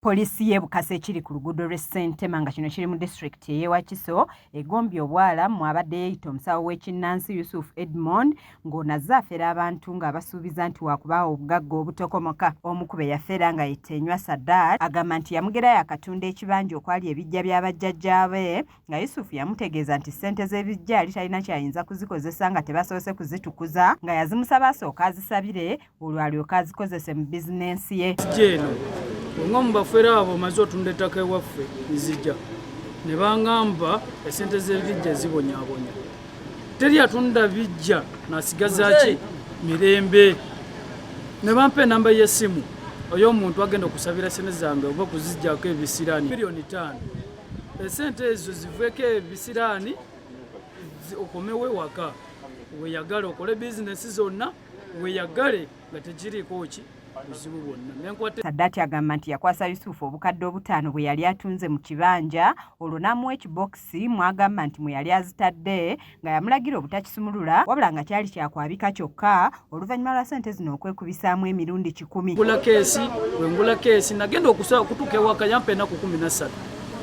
Polisi y'e Bukasa ekiri ku luguudo lw'e Sente nga kino kiri mu district y'e Wakiso egombye obwala mu abadde yeeyita omusawo wekinnansi Yusuf Edmond ng'onazze afera abantu ng'abasuubiza nti waakubaawo obugagga obutokomoka. Omu ku be yafera nga yettenywa Sadat agamba nti yamugerayo akatunda ekibanja okwali ebijja bya bajjajjaabe nga Yusuf yamutegeeza nti ssente z'ebijja yali talina kyayinza kuzikozesa nga tebasoose kuzitukuza nga yazimusaba asooka azisabire olwo alyoka azikozese mu bizinensi ye. Ng'omu bafeera abo maze otunda ettaka ewaffe nzija ne bangamba esente z'ebijja zibonyaabonya. Teri atunda bijja n'asigaza ki mirembe. Ne bampa enamba y'essimu ey'omuntu agenda okusabira sente zange oba okuziggyako ebisiraani miliyoni 5. Esente ezo ziveeko ebisiraani okomewo ewaka weeyagale okole bizinesi zonna weeyagale nga tekiriiko ki buzibu bwonna. Sadat agamba nti yakwasa Yusufu obukadde 5 bwe yali atunze mu kibanja olwo n'amuwa ekibokisi mwagamba nti mwe yali azitadde nga yamulagira obutakisumulula wabula nga kyali kyakwabika kyokka oluvannyuma lwa ssente zino okwekubisaamu emirundi 10. Ngula keesi nagenda okutuuka ewaka yampa ennaku 13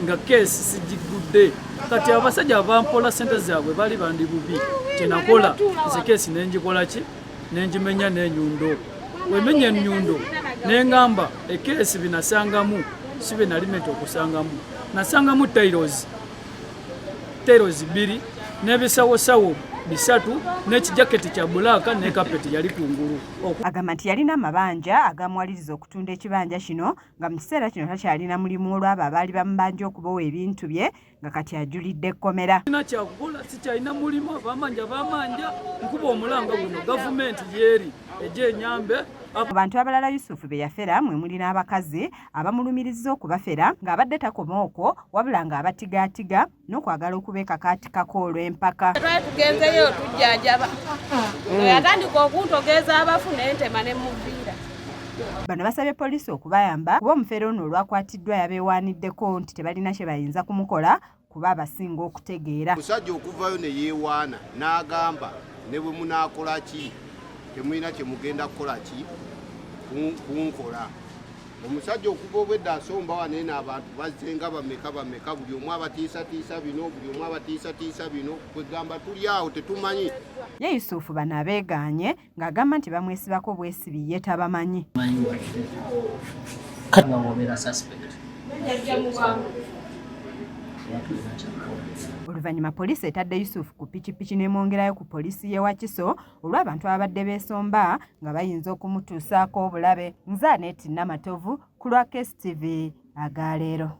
nga keesi sigigudde kati abasajja abampola ssente zaabwe bali bandi bubi kyenakola nze keesi nenjikola ki nenjimenya n'enyundo. Wemenya ennyundo n'engamba ekeesi binasangamu si be nalimenti okusangamu nasangamu tailozi 2 n'ebisawosawo 3 n'ekijaketi kya bulaaka ne kapeti yali kungulu. Agamba nti yalina amabanja agamuwaliriza okutunda ekibanja kino nga mu kiseera kino takyalina mulimu olw'abo abaali bamubanja okubowa ebintu bye nga kati ajulidde ekkomera. Sina kyakukola sikyalina mulimu abamanja bamanja nkuba omulanga guno gavumenti yeeri ejja enyambe. Abantu abalala Yusufu be yafera mwe muli n'abakazi abamulumiriza okubafera ng'abadde takoma okwo wabula ng'abatigaatiga n'okwagala okubeekakaatikako olw'empaka. Tugenzeyo tujjanjaba yatandika okuntogeeza abafu n'entema ne muviira. Bano basabye poliisi okubayamba kuba omufere ono olwakwatiddwa yabeewaaniddeko nti tebalina kye bayinza kumukola kuba abasinga okutegeera. Omusajja okuvayo ne yeewaana n'agamba ne bwe munaakola ki temulina kye mugenda kukola ki kunkola. Omusajja okuva obwedda asomba waneena abantu bazzenga bameka buli omu abatiisatiisa bino buli omu abatiisatiisa bino kwegamba tuli awo tetumanyi. Ye Yusufu bano abeegaanye ng'agamba nti bamwesibako bwesibi ye tabamanyi. Oluvannyuma poliisi etadde Yusufu ku pikipiki n'emwongerayo ku poliisi y'e Wakiso olw'abantu ababadde beesomba nga bayinza okumutuusaako obulabe. Nze Anet Namatovu ku lwa KSTV Agaleero.